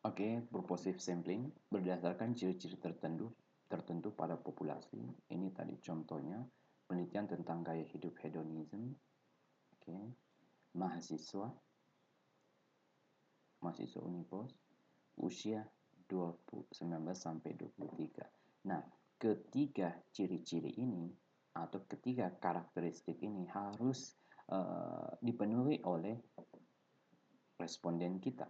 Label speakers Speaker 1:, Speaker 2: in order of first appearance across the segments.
Speaker 1: Oke, purposive sampling berdasarkan ciri-ciri tertentu pada populasi. Ini tadi contohnya penelitian tentang gaya hidup hedonism. Oke, mahasiswa, mahasiswa Unipos, usia 19 sampai 23. Nah, ketiga ciri-ciri ini atau ketiga karakteristik ini harus dipenuhi oleh responden kita.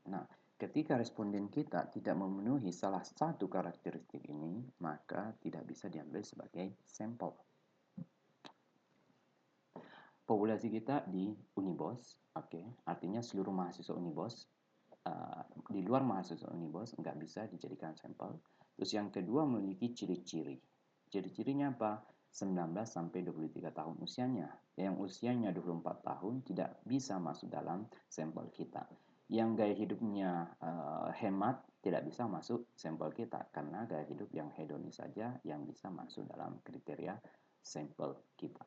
Speaker 1: Nah, ketika responden kita tidak memenuhi salah satu karakteristik ini, maka tidak bisa diambil sebagai sampel. Populasi kita di Unibos, oke, artinya seluruh mahasiswa Unibos. Di luar mahasiswa Unibos nggak bisa dijadikan sampel. Terus yang kedua memiliki ciri-ciri. Ciri-cirinya apa? 19 sampai 23 tahun usianya. Yang usianya 24 tahun tidak bisa masuk dalam sampel kita. Yang gaya hidupnya hemat tidak bisa masuk sampel kita karena gaya hidup yang hedonis saja yang bisa masuk dalam kriteria sampel kita.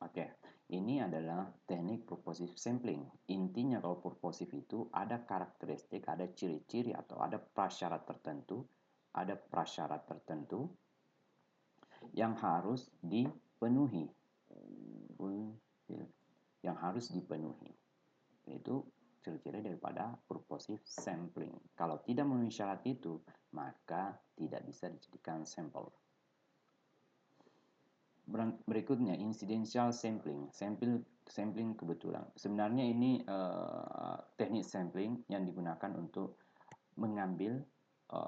Speaker 1: Oke, ini adalah teknik purposive sampling. Intinya kalau purposive itu ada karakteristik, ada ciri-ciri atau ada prasyarat tertentu yang harus dipenuhi. Yang harus dipenuhi. Itu ciri-ciri daripada purposive sampling. Kalau tidak memenuhi syarat itu, maka tidak bisa dijadikan sampel. Berikutnya incidential sampling, sampling kebetulan. Sebenarnya ini teknik sampling yang digunakan untuk mengambil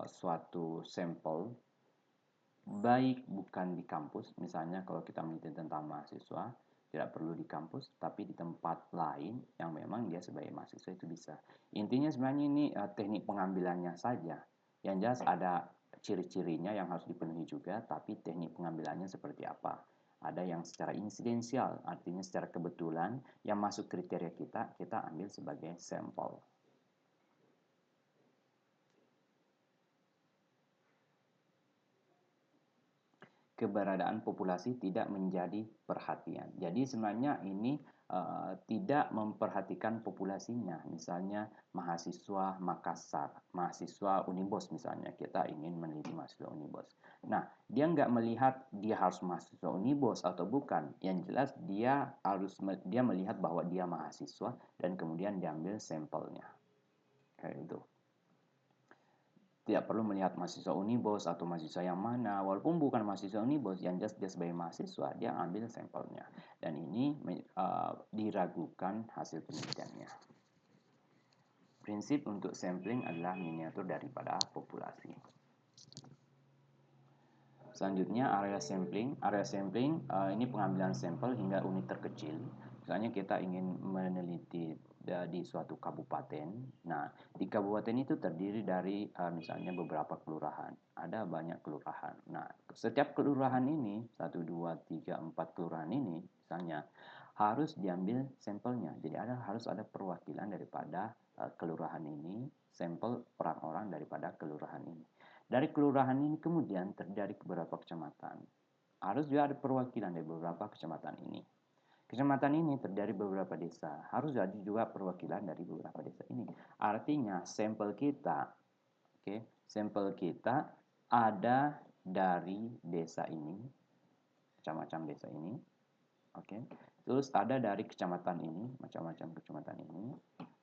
Speaker 1: suatu sampel baik bukan di kampus, misalnya kalau kita meneliti tentang mahasiswa tidak perlu di kampus tapi di tempat lain yang memang dia sebagai mahasiswa itu bisa. Intinya sebenarnya ini teknik pengambilannya saja. Yang jelas ada ciri-cirinya yang harus dipenuhi juga, tapi teknik pengambilannya seperti apa. Ada yang secara insidensial, artinya secara kebetulan yang masuk kriteria kita ambil sebagai sampel. Keberadaan populasi tidak menjadi perhatian. Jadi sebenarnya ini tidak memperhatikan populasinya. Misalnya mahasiswa Makassar, mahasiswa Unibos misalnya, kita ingin meneliti mahasiswa Unibos. Nah, dia nggak melihat dia harus mahasiswa Unibos atau bukan. Yang jelas dia melihat bahwa dia mahasiswa dan kemudian diambil sampelnya. Kayak itu. Tidak perlu melihat mahasiswa Unibos atau mahasiswa yang mana, walaupun bukan mahasiswa Unibos, yang jelas dia sebagai mahasiswa, dia ambil sampelnya. Dan ini diragukan hasil penelitiannya. Prinsip untuk sampling adalah miniatur daripada populasi. Selanjutnya area sampling. Area sampling ini pengambilan sampel hingga unit terkecil. Misalnya kita ingin meneliti di suatu kabupaten. Nah, di kabupaten itu terdiri dari misalnya beberapa kelurahan. Ada banyak kelurahan. Nah, setiap kelurahan ini, 1, 2, 3, 4 kelurahan ini, misalnya, harus diambil sampelnya. Jadi harus ada perwakilan daripada kelurahan ini, sampel orang-orang daripada kelurahan ini. Dari kelurahan ini kemudian terdiri dari beberapa kecamatan. Harus juga ada perwakilan dari beberapa kecamatan ini. Kecamatan ini terdiri dari beberapa desa. Harus ada juga perwakilan dari beberapa desa ini. Artinya sampel kita, sampel kita ada dari desa ini, macam-macam desa ini, Terus ada dari kecamatan ini, macam-macam kecamatan ini,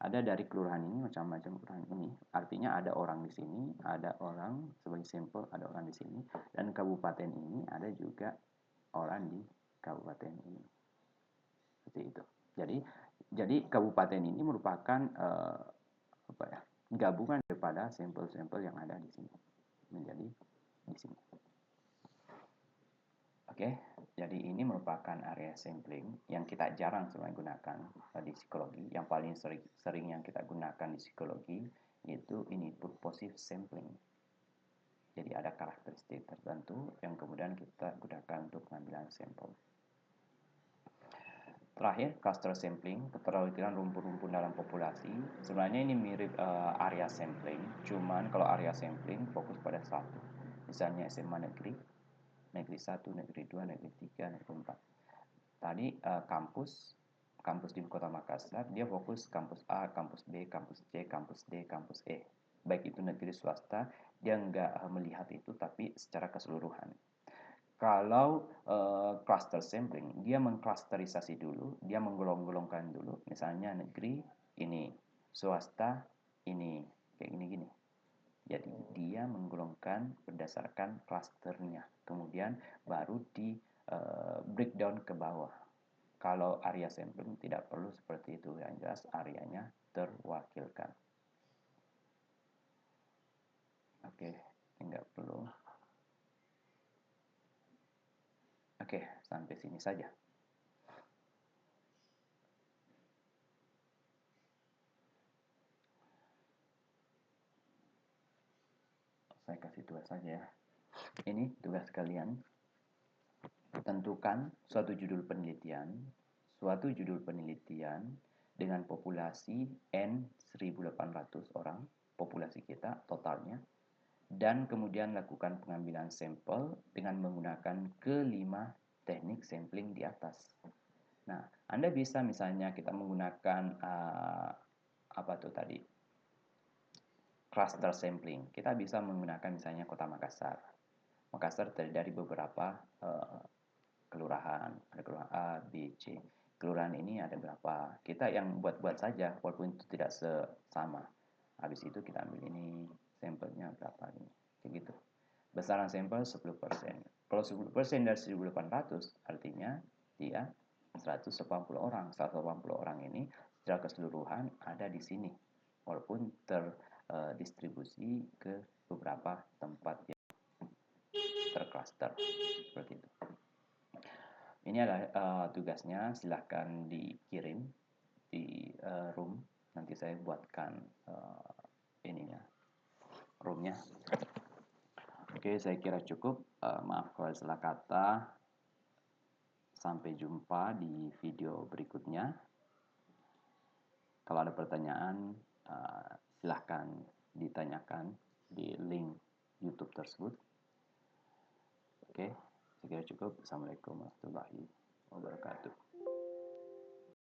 Speaker 1: ada dari kelurahan ini, macam-macam kelurahan ini. Artinya ada orang di sini, ada orang sebagai sampel, ada orang di sini, dan kabupaten ini ada juga orang di kabupaten ini. Seperti itu. Jadi kabupaten ini merupakan gabungan daripada sampel-sampel yang ada di sini menjadi di sini. Oke, jadi ini merupakan area sampling yang kita jarang sebenarnya gunakan di psikologi. Yang paling sering yang kita gunakan di psikologi yaitu ini purposive sampling. Jadi ada karakteristik tertentu yang kemudian kita gunakan untuk pengambilan sampel. Terakhir, cluster sampling, keterwakilan rumpun-rumpun dalam populasi. Sebenarnya ini mirip area sampling, cuman kalau area sampling fokus pada satu. Misalnya SMA negeri 1, negeri 2, negeri 3, negeri 4. Tadi kampus kampus di Kota Makassar, dia fokus kampus A, kampus B, kampus C, kampus D, kampus E. Baik itu negeri swasta, dia nggak melihat itu, tapi secara keseluruhan. Kalau cluster sampling, dia mengklasterisasi dulu, dia menggolong-golongkan dulu, misalnya negeri ini, swasta ini, kayak gini-gini. Jadi dia menggolongkan berdasarkan klasternya, kemudian baru di breakdown ke bawah. Kalau area sampling tidak perlu seperti itu, yang jelas areanya terwakilkan. Oke, nggak perlu. Oke, sampai sini saja. Saya kasih tugas saja ya. Ini tugas kalian. Tentukan suatu judul penelitian. Suatu judul penelitian dengan populasi N 1.800 orang, populasi kita totalnya, dan kemudian lakukan pengambilan sampel dengan menggunakan kelima teknik sampling di atas. Nah, Anda bisa misalnya kita menggunakan apa tuh tadi? Cluster sampling. Kita bisa menggunakan misalnya Kota Makassar. Makassar terdiri dari beberapa kelurahan, ada kelurahan A, B, C. Kelurahan ini ada berapa? Kita yang buat-buat saja, walaupun itu tidak sama. Habis itu kita ambil ini, sampelnya berapa ini, kayak gitu. Besaran sampel 10%. Kalau 10% dari 1.800, artinya dia 180 orang. 180 orang ini secara keseluruhan ada di sini, walaupun terdistribusi ke beberapa tempat yang tercluster seperti itu. Ini adalah tugasnya, silahkan dikirim di room. Nanti saya buatkan ininya, roomnya. Oke, saya kira cukup. Maaf kalau salah kata. Sampai jumpa di video berikutnya. Kalau ada pertanyaan, silahkan ditanyakan di link YouTube tersebut. Oke, saya kira cukup. Assalamualaikum warahmatullahi wabarakatuh.